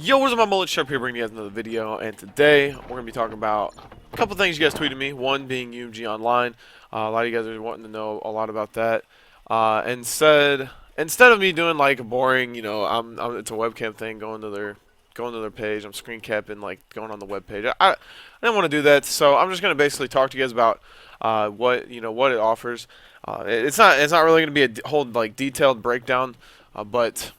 Yo, what's up, my mullet sharp here, bringing you guys another video, and today we're going to be talking about a couple things you guys tweeted me, one being UMG Online. A lot of you guys are wanting to know a lot about that, and instead of me doing like a boring, it's a webcam thing, going to their page, I'm screen capping, like going on the web page. I didn't want to do that, so I'm just going to basically talk to you guys about what it offers. It's not really going to be a whole like detailed breakdown, but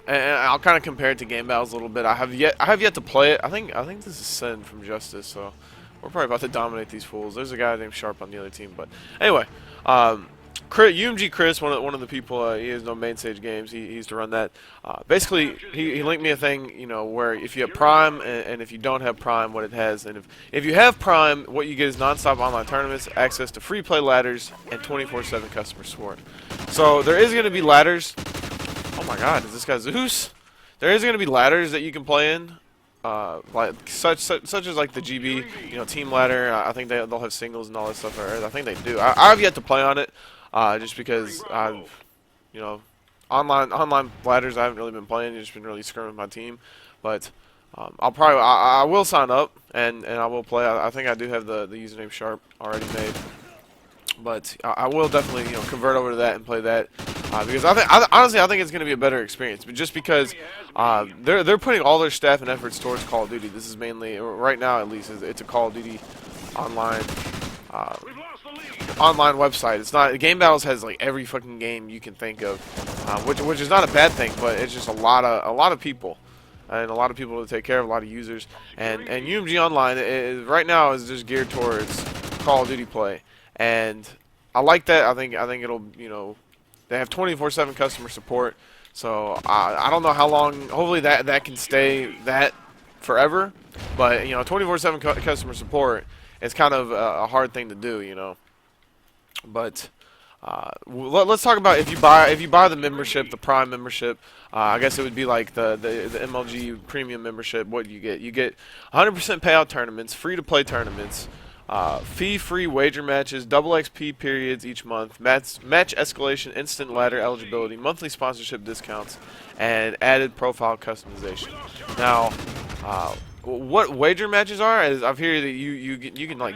and I'll kind of compare it to game battles a little bit. I have yet to play it. I think this is Sen from Justice, so we're probably about to dominate these fools. There's a guy named Sharp on the other team, but anyway, UMG Chris, one of the people, he has no main stage games. He used to run that. Basically, he linked me a thing, where if you have Prime and if you don't have Prime, what it has, and if you have Prime, what you get is non-stop online tournaments, access to free play ladders, and 24/7 customer support. So there is going to be ladders. Oh my God, is this guy Zeus? There is going to be ladders that you can play in, like such as like the GB, team ladder. I think they'll have singles and all that stuff. I think they do. I've yet to play on it, just because online ladders I haven't really been playing. I've just been really screwing with my team, but I will sign up and I will play. I think I do have the username Sharp already made. But I will definitely, convert over to that and play that, because honestly I think it's going to be a better experience. But just because they're putting all their staff and efforts towards Call of Duty. This is mainly, right now at least, it's a Call of Duty online online website. It's not Game Battles has like every fucking game you can think of, which is not a bad thing, but it's just a lot of people. And a lot of people to take care of, a lot of users, and UMG Online right now is just geared towards Call of Duty play. And I like that. I think it'll, they have 24/7 customer support. So I don't know how long. Hopefully that can stay that forever. But 24/7 customer support is kind of a hard thing to do, But let's talk about if you buy the membership, the Prime membership. I guess it would be like the MLG Premium membership. What do you get? You get 100% payout tournaments, free to play tournaments. Fee-free wager matches, double XP periods each month, match escalation, instant ladder eligibility, monthly sponsorship discounts, and added profile customization. Now, what wager matches are? Is I've heard that you can like,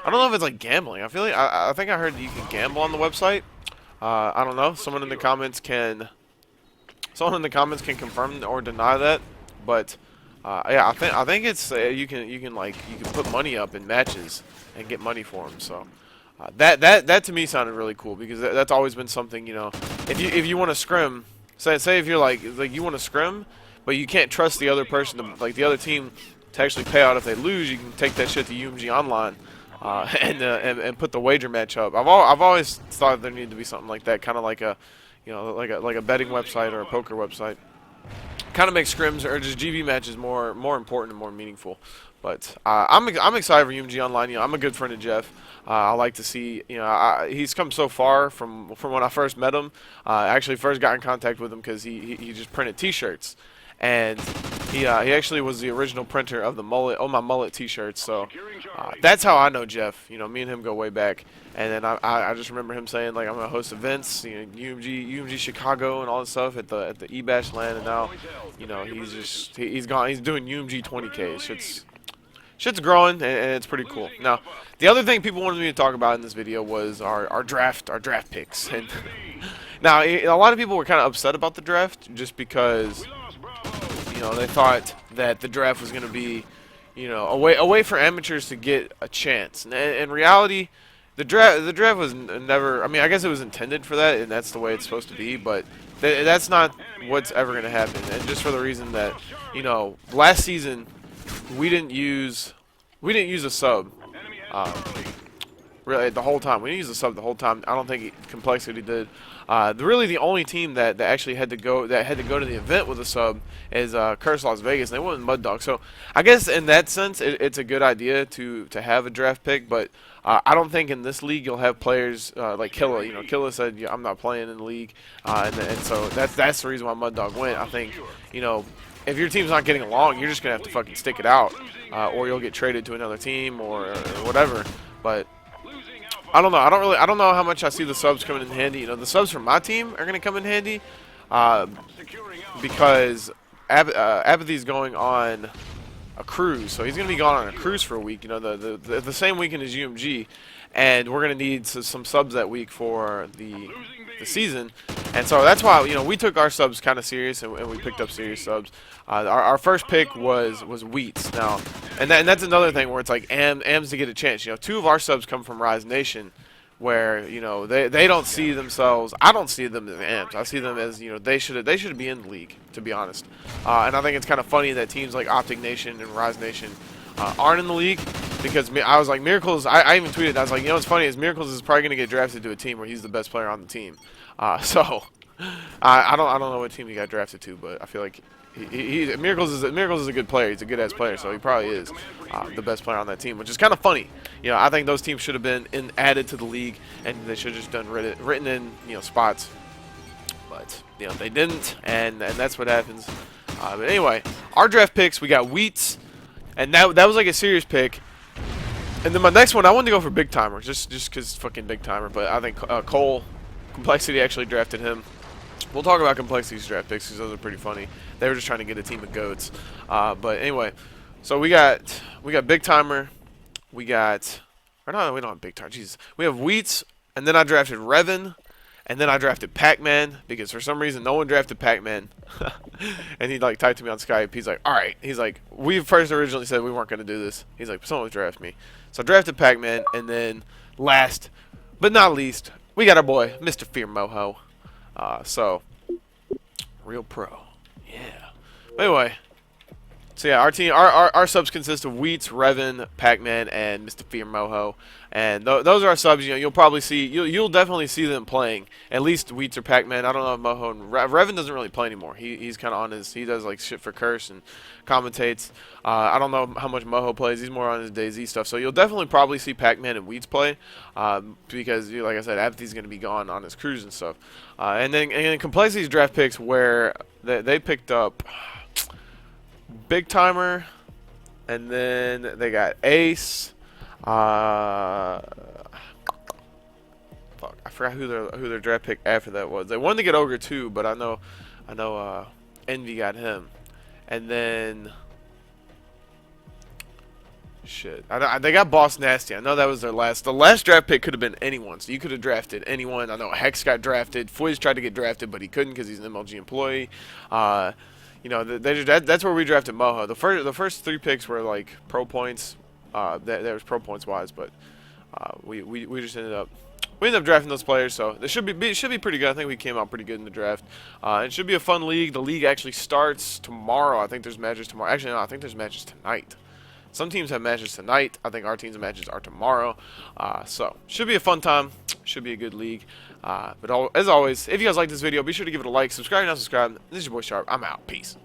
I don't know if it's like gambling. I feel like I think I heard that you can gamble on the website. I don't know. Someone in the comments can confirm or deny that, but. Yeah, I think it's you can put money up in matches and get money for them. So that to me sounded really cool, because that's always been something, if you want to scrim, say if you're like you want to scrim, but you can't trust the other person the other team to actually pay out if they lose, you can take that shit to UMG Online and put the wager match up. I've always thought there needed to be something like that, kind of like a like a betting website or a poker website. Kind of makes scrims or just GV matches more important and more meaningful. But I'm excited for UMG Online. I'm a good friend of Jeff. I like to see, he's come so far from when I first met him. I actually first got in contact with him because he just printed T-shirts, and he actually was the original printer of the my mullet T-shirts. So that's how I know Jeff. Me and him go way back. And then I just remember him saying, like, I'm gonna host events, UMG Chicago and all this stuff at the eBash land, and now, he's doing UMG 20K. Shit's growing, and it's pretty cool. Now, the other thing people wanted me to talk about in this video was our draft picks. And now a lot of people were kind of upset about the draft just because they thought that the draft was gonna be a way for amateurs to get a chance. And in reality, the draft was never. I mean, I guess it was intended for that, and that's the way it's supposed to be. But that's not what's ever going to happen. And just for the reason that last season we didn't use a sub really the whole time. We didn't use a sub the whole time. I don't think Complexity did. Really, the only team that actually had to go to the event with a sub is Curse Las Vegas. And they went with Mud Dog. So I guess in that sense, it's a good idea to have a draft pick. But I don't think in this league you'll have players like Killa. Killa said, I'm not playing in the league, and so that's the reason why Mud Dog went. I think if your team's not getting along, you're just gonna have to fucking stick it out, or you'll get traded to another team or whatever. But I don't know. I don't know how much I see the subs coming in handy. The subs from my team are gonna come in handy because Apathy's going on a cruise, so he's gonna be gone on a cruise for a week. You know, the same weekend as UMG, and we're gonna need some subs that week for the season, and so that's why we took our subs kind of serious, and we picked up serious subs. Our first pick was Wheats now, and that's another thing where it's like AMs to get a chance. Two of our subs come from Rise Nation, where they don't see themselves. I don't see them as AMs. I see them as they should be in the league, to be honest. And I think it's kind of funny that teams like Optic Nation and Rise Nation aren't in the league, because I was like, Miracles. I even tweeted. I was like, what's funny is Miracles is probably gonna get drafted to a team where he's the best player on the team. So I don't know what team he got drafted to, but I feel like Miracles is a good player. He's a good ass player, so he probably is the best player on that team, which is kind of funny. I think those teams should have been added to the league, and they should have just done written in spots. But they didn't, and that's what happens. But anyway, our draft picks, we got Wheats, and that was like a serious pick. And then my next one, I wanted to go for Big Timer, just because fucking Big Timer. But I think Cole, Complexity actually drafted him. We'll talk about Complexity's draft picks because those are pretty funny. They were just trying to get a team of goats. But anyway, so we got Big Timer. We don't have Big Timer. Jesus. We have Wheats, and then I drafted Revan, and then I drafted Pac-Man because for some reason no one drafted Pac-Man. And he like typed to me on Skype. He's like, all right. He's like, we first originally said we weren't going to do this. He's like, someone draft me. So I drafted Pac-Man, and then last but not least, we got our boy Mr. Fear Moho. So real pro, yeah. Anyway, so yeah, our team, our subs consist of Wheats, Revan, Pac-Man, and Mr. Fear Moho, and those are our subs. You'll probably see, you'll definitely see them playing. At least Wheats or Pac-Man. I don't know if Moho and Revan doesn't really play anymore. He's kind of on his. He does like shit for Curse and commentates. I don't know how much Moho plays. He's more on his DayZ stuff. So you'll definitely probably see Pac-Man and Wheats play, because like I said, Apathy's gonna be gone on his cruise and stuff. And then Complexity's draft picks, where they picked up Big Timer, and then they got Ace. Fuck, I forgot who their draft pick after that was. They wanted to get Ogre too, but I know Envy got him, and then shit, they got Boss Nasty. I know that was their last. The last draft pick could have been anyone, so you could have drafted anyone. I know Hex got drafted. Fwiz tried to get drafted, but he couldn't because he's an MLG employee. That's where we drafted Moho. The first three picks were like pro points. There was pro points wise, but we just ended up drafting those players. So it should be pretty good. I think we came out pretty good in the draft. It should be a fun league. The league actually starts tomorrow. I think there's matches tomorrow. Actually, no, I think there's matches tonight. Some teams have matches tonight. I think our team's matches are tomorrow. So should be a fun time. Should be a good league. But as always, if you guys like this video, be sure to give it a like. Subscribe if you're not subscribed. This is your boy Sharp. I'm out. Peace.